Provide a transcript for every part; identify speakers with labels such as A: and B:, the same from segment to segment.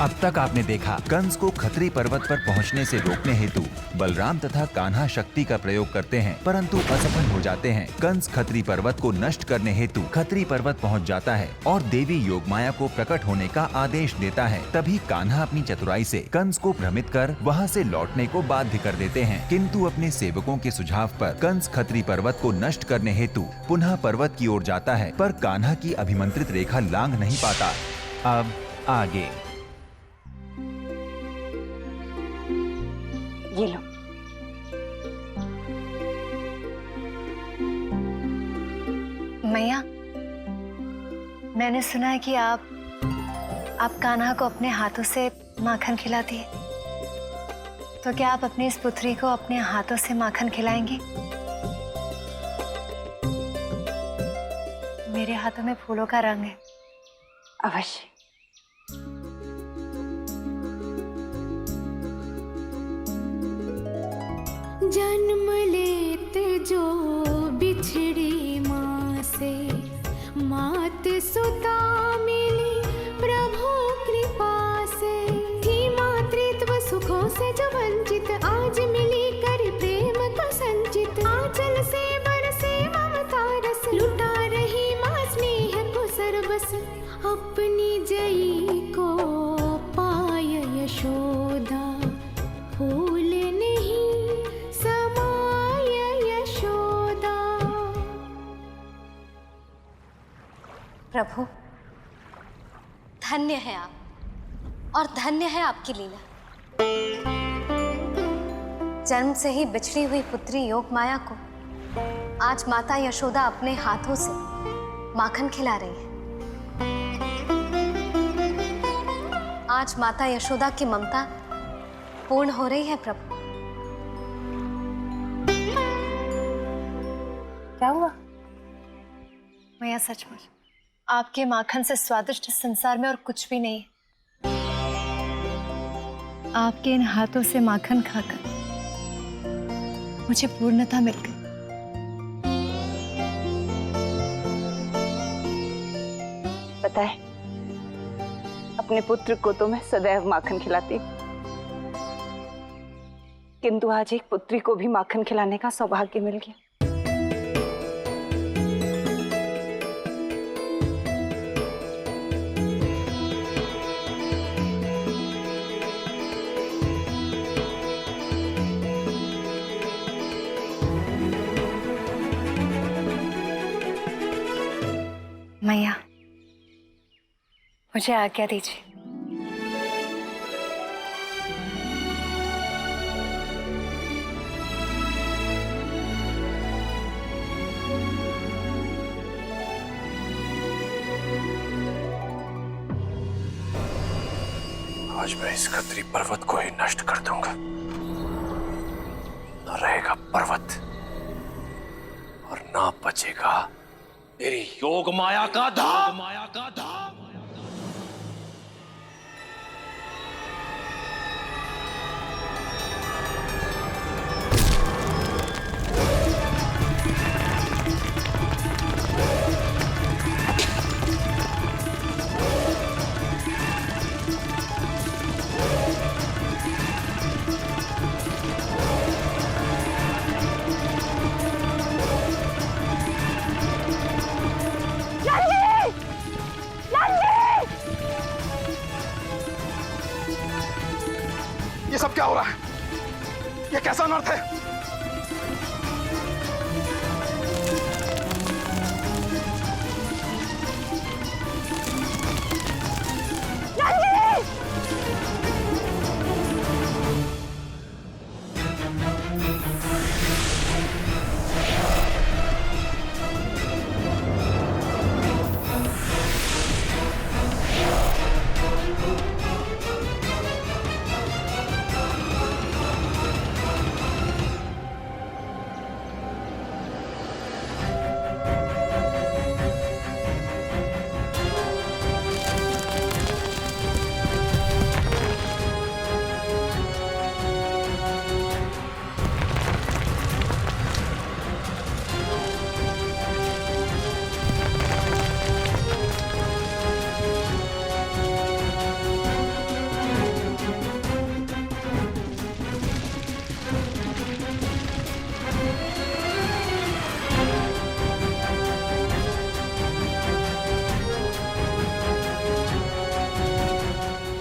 A: अब तक आपने देखा, कंस को खत्री पर्वत पर पहुंचने से रोकने हेतु बलराम तथा कान्हा शक्ति का प्रयोग करते हैं, परंतु असफल हो जाते हैं। कंस खत्री पर्वत को नष्ट करने हेतु खत्री पर्वत पहुंच जाता है और देवी योगमाया को प्रकट होने का आदेश देता है। तभी कान्हा अपनी चतुराई से कंस को भ्रमित कर वहां से लौटने को बाध्य कर देते हैं, किंतु अपने सेवकों के सुझाव पर कंस खत्री पर्वत को नष्ट करने हेतु पुनः पर्वत की ओर जाता है, पर कान्हा की अभिमंत्रित रेखा लांघ नहीं पाता। अब आगे।
B: ये लो।
C: मैया, मैंने सुना है कि आप कान्हा को अपने हाथों से माखन खिलाती है, तो क्या आप अपनी इस पुत्री को अपने हाथों से माखन खिलाएंगी? मेरे हाथों में फूलों का रंग है।
B: अवश्य।
D: जन्म लेते जो बिछड़ी माँ से, मात सुता मिली प्रभु कृपा से। थी मातृत्व सुखों से जो वंचित, आज मिली कर प्रेम को संचित। आंचल से बरसे ममता रस, लुटा रही माँ स्नेह को सर्वस। अपनी जई को पाय यशोदा, फूल नहीं समाय यशोदा।
E: प्रभु, धन्य है आप और धन्य है आपकी लीला। जन्म से ही बिछड़ी हुई पुत्री योगमाया को आज माता यशोदा अपने हाथों से माखन खिला रही है। आज माता यशोदा की ममता पूर्ण हो रही है प्रभु।
B: क्या हुआ?
C: मैया, सचमुच आपके माखन से स्वादिष्ट संसार में और कुछ भी नहीं है। आपके इन हाथों से माखन खाकर मुझे पूर्णता मिल गई।
B: पता है, अपने पुत्र को तो मैं सदैव माखन खिलाती हूँ, किंतु आज एक पुत्री को भी माखन खिलाने का सौभाग्य मिल गया।
C: मैया, मुझे आज्ञा दीजिए।
F: आज मैं इस खत्री पर्वत को ही नष्ट कर दूंगा। न रहेगा पर्वत और ना बचेगा मेरी योग माया का धाम।
G: ये सब क्या हो रहा है? ये कैसा अनर्थ है?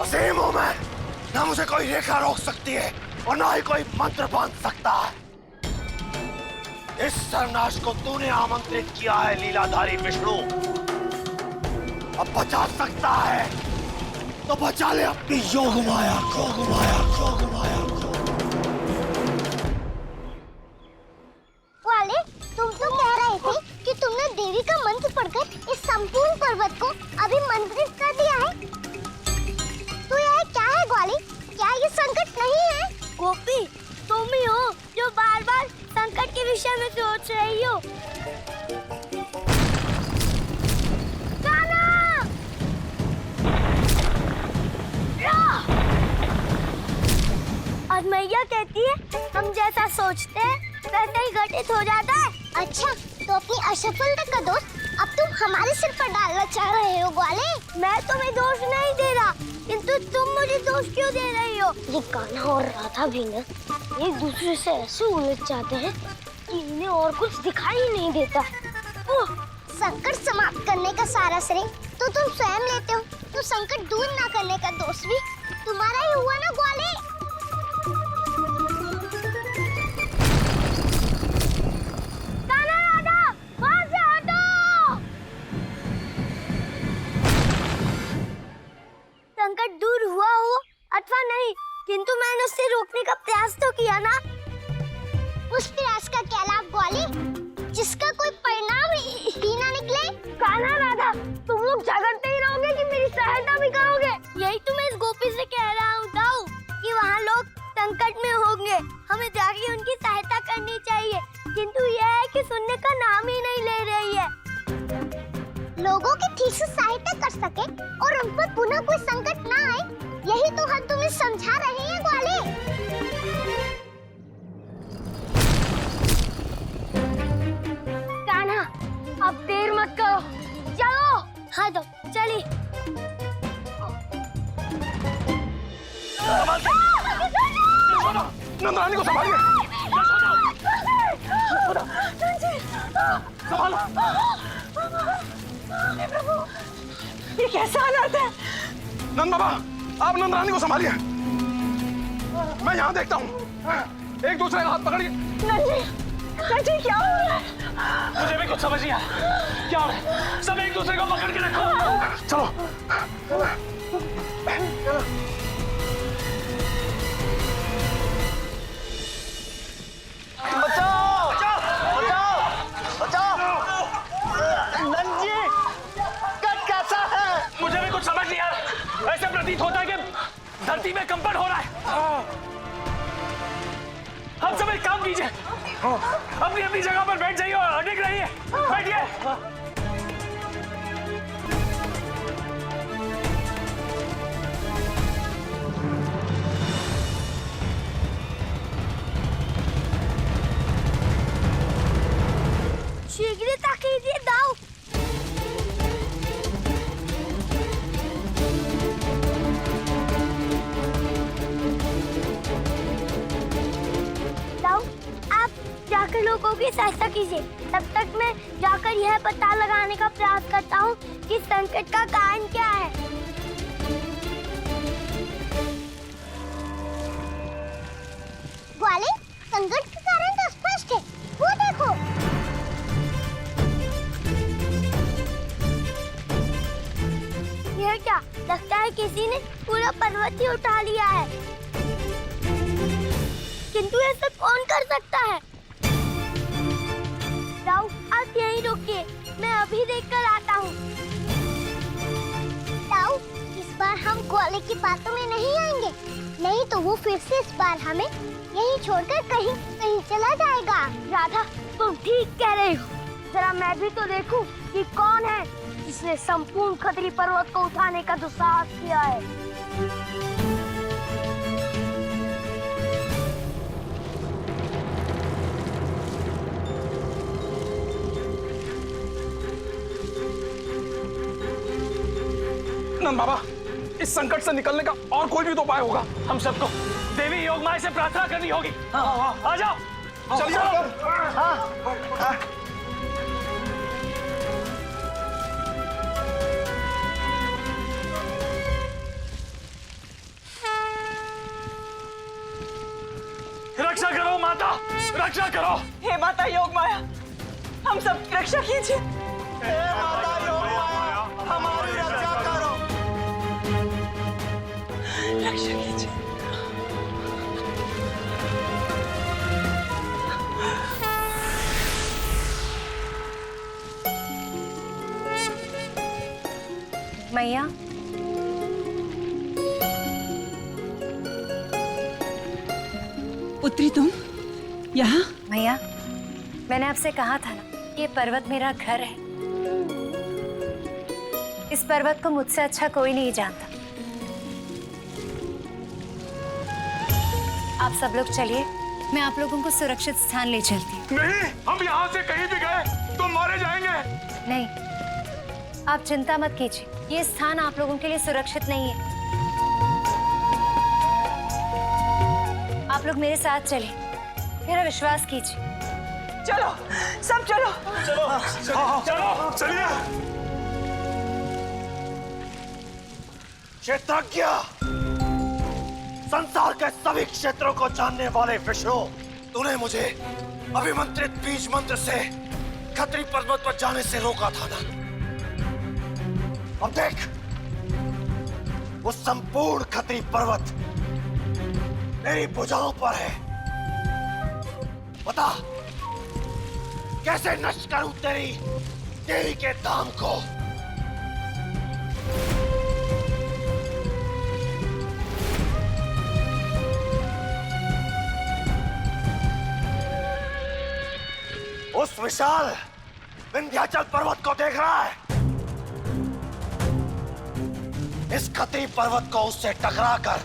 G: असीम हूं मैं, ना मुझे कोई रेखा रोक सकती है और ना ही कोई मंत्र बांध सकता है। इस सर्वनाश को तूने आमंत्रित किया है लीलाधारी विष्णु। अब बचा सकता है तो बचा ले अपनी योग माया को, योग माया को।
H: वाले, तुम तो कह रहे थे कि तुमने देवी का मंत्र पढ़कर इस संपूर्ण पर्वत को अभिमंत्रित कर दिया है। तो यह क्या है ग्वाले? क्या ये संकट नहीं है?
I: गोपी, तुम ही हो जो बार बार संकट के विषय में सोच रही हो। और मैया कहती है हम जैसा सोचते हैं वैसा ही घटित हो जाता है।
H: अच्छा, तो अपनी असफलता का दोष अब तुम हमारे सिर पर डालना चाह रहे हो ग्वाले?
I: मैं तुम्हें दोष नहीं दे रहा, किंतु तुम मुझे दोष क्यों दे रही हो?
H: ये कान्हा और राधा भी न एक दूसरे से ऐसे उलझ जाते हैं कि इन्हें और कुछ दिखाई ही नहीं देता। ओह, संकट समाप्त करने का सारा श्रेय तो तुम स्वयं लेते हो, तो संकट दूर ना करने का दोष भी तुम्हारा ही हुआ ना ग्वाले?
I: संकट दूर हुआ हो अथवा नहीं, किंतु मैंने उससे रोकने का प्रयास तो किया ना।
H: उस प्रयास का क्या लाभ ग्वाले, जिसका कोई परिणाम ही ना निकले?
I: कान्हा राधा, तुम लोग झगड़ते ही रहोगे कि मेरी सहायता भी करोगे? यही तो मैं इस गोपी से कह रहा हूँ ताऊ, कि वहाँ लोग संकट में होंगे, हमें जाके उनकी सहायता करनी चाहिए, किंतु यह है कि सुनने का नाम ही नहीं ले रही है।
H: लोगों की ठीक से सहायता कर सके और उन पर पुनः कोई संकट ना आए, यही तो हम तुम्हें समझा रहे हैं ग्वाले।
I: कान्हा, अब देर मत करो, चलो। हाँ तो चली।
G: नंदरानी को संभालिए। संभालो।
B: ये कैसा हालात है?
G: नंद बाबा, आप नंदरानी को संभालिए, मैं यहाँ देखता हूँ। एक दूसरे का हाथ पकड़िए।
B: नंजी, क्या हो रहा है?
F: मुझे भी कुछ समझ नहीं आया क्या हो रहा है। सब एक दूसरे को पकड़ के रखो।
G: चलो।
F: बचाओ, बचाओ, बचाओ। नंजी, कट कैसा है? मुझे भी कुछ समझ नहीं आ रहा। ऐसे प्रतीत होता है कि धरती में कंपन हो रहा है। हम सब एक काम कीजिए, अपनी अपनी जगह पर बैठ जाइए और अटक रहिए। बैठिए।
I: शीघ्रता कीजिए दाऊ। दाऊ, आप जाकर लोगों की सहायता कीजिए, तब तक मैं जाकर यह पता लगाने का प्रयास करता हूँ कि संकट का कारण क्या है।
H: ग्वाले, संकट का कारण तो स्पष्ट है, वो देखो।
I: यह क्या? लगता है किसी ने पूरा पर्वत ही उठा लिया है, किंतु ऐसा कौन कर सकता है? दाऊ, आप यहीं रुकिए, मैं अभी देखकर आता हूँ।
H: दाऊ, इस बार हम ग्वाले की बातों में नहीं आएंगे, नहीं तो वो फिर से इस बार हमें यहीं छोड़कर कहीं कहीं चला जाएगा।
I: राधा, तुम ठीक कह रही हो। जरा मैं भी तो देखूं कि कौन है जिसने संपूर्ण खतरी पर्वत को उठाने का दुस्साहस किया है।
G: नंद बाबा, इस संकट से निकलने का और कोई भी तो उपाय होगा।
F: हम सबको देवी योगमाया से प्रार्थना करनी होगी। आ जाओ, चलिए। रक्षा करो।
B: हे माता योग माया, हम सब की रक्षा कीजिए।
G: हे माता योग माया, हमारी रक्षा करो।
B: रक्षा कीजिए।
C: मैया,
J: पुत्री तुम यहाँ?
C: मैया, मैंने आपसे कहा था ना, ये पर्वत मेरा घर है। इस पर्वत को मुझसे अच्छा कोई नहीं जानता। आप सब लोग चलिए, मैं आप लोगों को सुरक्षित स्थान ले चलती हूँ।
F: नहीं, हम यहाँ से कहीं भी गए तो मारे जाएंगे।
C: नहीं, आप चिंता मत कीजिए, ये स्थान आप लोगों के लिए सुरक्षित नहीं है। आप लोग मेरे साथ चलिए, मेरा विश्वास कीजिए।
B: चलो, सब चलो।
F: चलो, चलिए।
G: क्षेत्रज्ञ, संसार के सभी क्षेत्रों को जानने वाले विष्णु, तूने मुझे अभिमंत्रित बीज मंत्र से खत्री पर्वत पर जाने से रोका था ना? अब देख, वो संपूर्ण खत्री पर्वत मेरी भुजाओं पर है। बता, कैसे नष्ट करूं तेरी देवी के धाम को? उस विशाल विंध्याचल पर्वत को देख रहा है? इस खत्री पर्वत को उससे टकराकर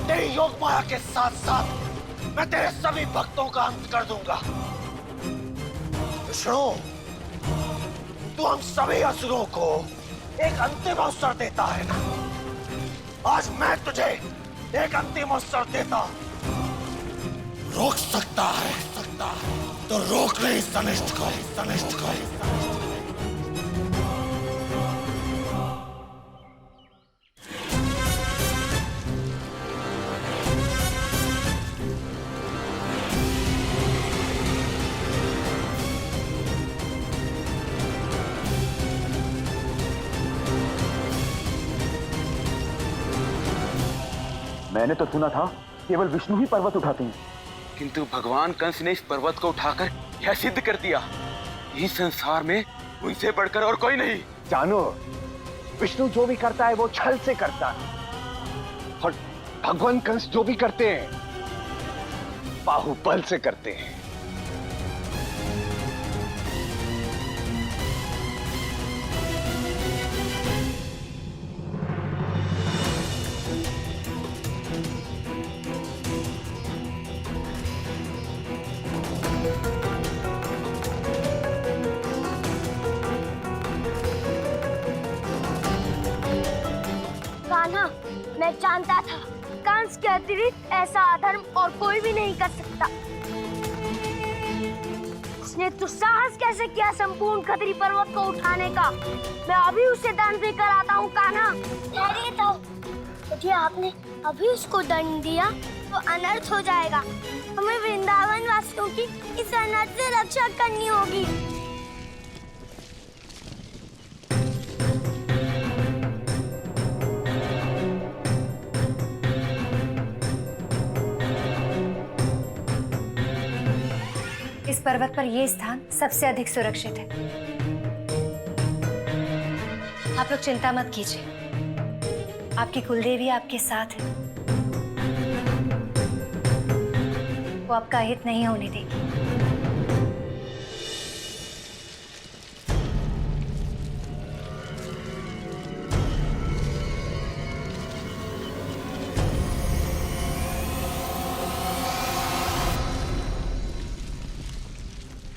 G: तेरी योग माया के साथ साथ मैं तेरे सभी भक्तों का अंत कर दूंगा। विष्णु, तू हम सभी असुरों को एक अंतिम अवसर देता है ना? आज मैं तुझे एक अंतिम अवसर देता। रोक सकता है तो रोक ले इस अनिष्ट को।
K: मैंने तो सुना था केवल विष्णु ही पर्वत उठाते हैं,
F: किंतु भगवान कंस ने इस पर्वत को उठाकर यह सिद्ध कर दिया, इस संसार में उनसे बढ़कर और कोई नहीं।
K: जानो, विष्णु जो भी करता है वो छल से करता है, और भगवान कंस जो भी करते हैं बाहुबल से करते हैं।
I: मैं जानता था कंस के अतिरिक्त ऐसा अधर्म और कोई भी नहीं कर सकता। उसने तो साहस कैसे किया संपूर्ण खत्री पर्वत को उठाने का? मैं अभी उसे दंड देकर आता हूँ कान्हा।
H: ठहरिए तो, यदि आपने अभी उसको दंड दिया तो अनर्थ हो जाएगा। हमें वृंदावन वासियों की इस अनर्थ से रक्षा करनी होगी।
C: इस पर्वत पर यह स्थान सबसे अधिक सुरक्षित है। आप लोग चिंता मत कीजिए, आपकी कुलदेवी आपके साथ है, वो आपका हित नहीं होने देगी।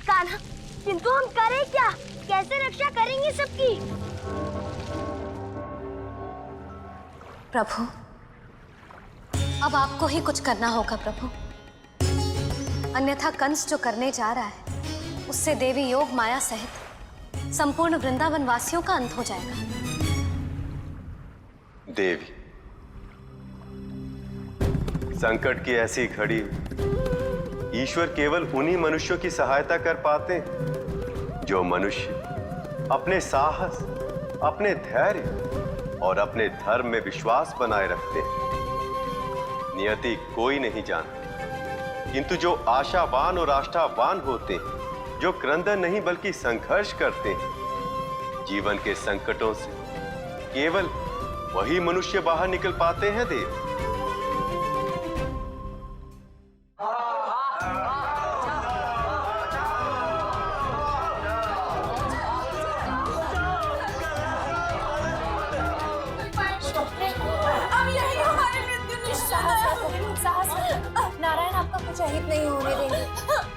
I: कान्हा, किंतु हम करें क्या? कैसे रक्षा करेंगे सबकी?
E: प्रभु, अब आपको ही कुछ करना होगा प्रभु, अन्यथा कंस जो करने जा रहा है उससे देवी योग माया सहित संपूर्ण वृंदावन वासियों का अंत हो जाएगा।
L: देवी, संकट की ऐसी घड़ी ईश्वर केवल उन्हीं मनुष्यों की सहायता कर पाते हैं जो मनुष्य अपने साहस, अपने धैर्य और अपने धर्म में विश्वास बनाए रखते हैं। नियति कोई नहीं जानता, किंतु जो आशावान और आस्थावान होते हैं, जो क्रंदन नहीं बल्कि संघर्ष करते हैं, जीवन के संकटों से केवल वही मनुष्य बाहर निकल पाते हैं देव।
C: नारायण आपका कुछ अहित नहीं होने देंगे।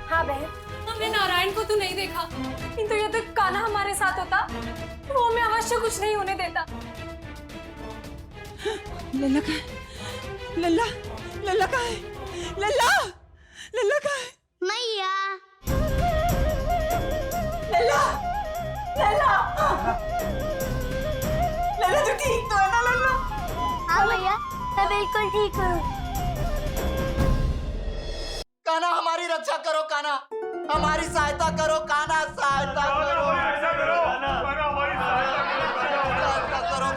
C: हाँ बहन,
E: हमने नारायण को तो नहीं देखा, किंतु यदि कान्हा हमारे साथ होता तो वो हमें अवश्य कुछ नहीं होने देता।
J: लल्ला का है? लल्ला लल्ला का है? लल्ला लल्ला का है?
H: मैया
J: लल्ला लल्ला लल्ला तू ठीक तो है ना लल्ला?
H: हाँ भैया, मैं बिल्कुल ठीक हूँ।
F: कान्हा हमारी रक्षा करो, कान्हा हमारी सहायता करो, कान्हा सहायता करो, सहायता करो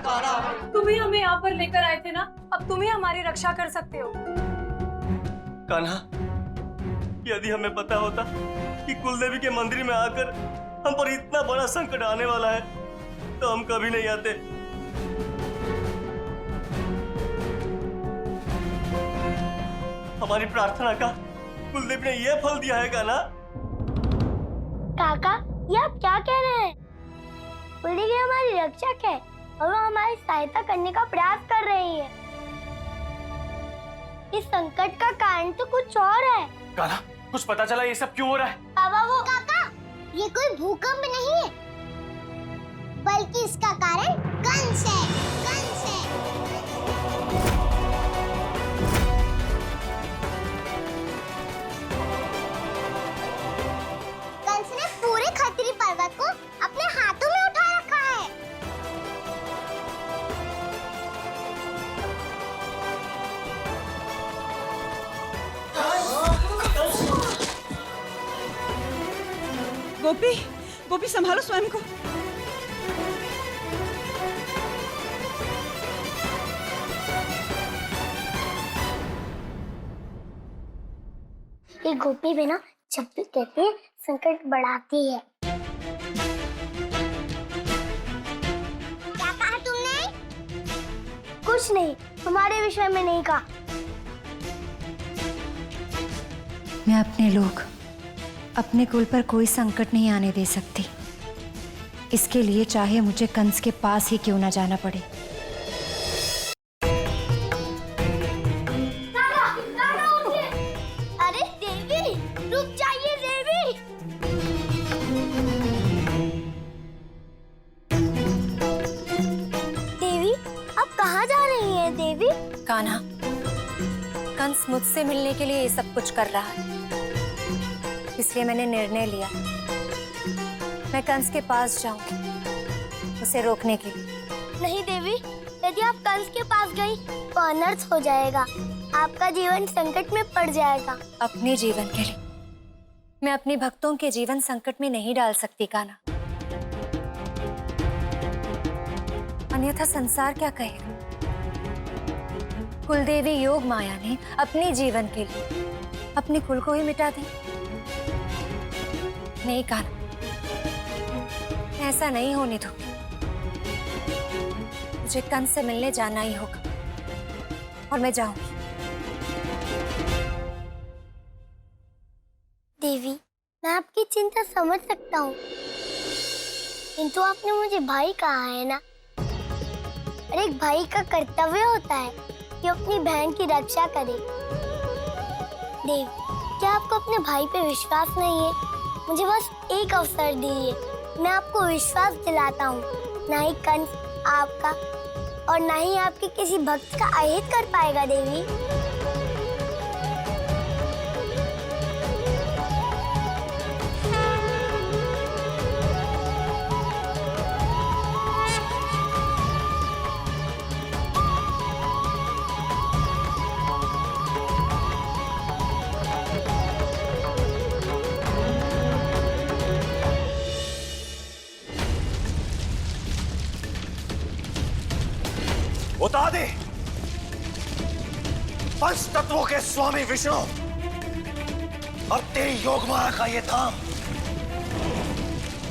F: कान्हा।
E: तुम ही हमें यहाँ पर लेकर आए थे ना, अब तुम ही हमारी रक्षा कर सकते हो।
F: कान्हा, यदि हमें पता होता कि कुलदेवी के मंदिर में आकर हम पर इतना बड़ा संकट आने वाला है तो हम कभी नहीं आते। हमारी प्रार्थना का कुलदेव ने यह फल दिया है कान्हा।
H: काका, ये आप क्या कह रहे हैं? कुलदेवी हमारी रक्षक है और वो हमारी सहायता करने का प्रयास कर रही है। इस संकट का कारण तो कुछ और है।
F: कान्हा, कुछ पता चला ये सब क्यों हो रहा है?
H: बाबा वो काका, ये कोई भूकंप नहीं है, बल्कि इसका कारण कंस है। कंस है। कंस ने पूरे खतरी पर्वत को अपने हाथों में उठा रखा है।
J: गोपी गोपी संभालो स्वयं को।
H: ये गोपी भी ना जब भी कहती है संकट बढ़ाती है। क्या कहा तुमने? कुछ नहीं, तुम्हारे विषय में नहीं कहा।
C: मैं अपने लोग, अपने कुल पर कोई संकट नहीं आने दे सकती। इसके लिए चाहे मुझे कंस के पास ही क्यों ना जाना पड़े।
H: अरे देवी, रुक जाइए देवी। देवी, आप कहाँ जा रही हैं देवी?
E: कान्हा, कंस मुझसे मिलने के लिए ये सब कुछ कर रहा है, इसलिए मैंने निर्णय लिया मैं कंस के पास जाऊंगी उसे रोकने के लिए।
H: नहीं देवी, यदि आप कंस के पास गई तो अनर्थ हो जाएगा, आपका जीवन संकट में पड़ जाएगा।
E: अपने जीवन के लिए मैं अपने भक्तों के जीवन संकट में नहीं डाल सकती कान्हा, अन्यथा संसार क्या कहेगा। कुलदेवी योग माया ने अपने जीवन के लिए अपने कुल को ही मिटा दी। नहीं कान्हा, ऐसा नहीं होने दो। मुझे कंस से मिलने जाना ही होगा और मैं जाऊंगी।
H: देवी, मैं आपकी चिंता समझ सकता हूँ, किंतु आपने मुझे भाई कहा है ना, और एक भाई का कर्तव्य होता है कि अपनी बहन की रक्षा करे। देवी, क्या आपको अपने भाई पे विश्वास नहीं है? मुझे बस एक अवसर दीजिए, मैं आपको विश्वास दिलाता हूँ, ना ही कंस आपका और ना ही आपके किसी भक्त का अहित कर पाएगा। देवी,
G: उतार दे। पंच तत्वों के स्वामी विष्णु, अब तेरी योग माया का ये धाम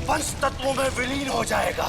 G: पंच तत्वों में विलीन हो जाएगा।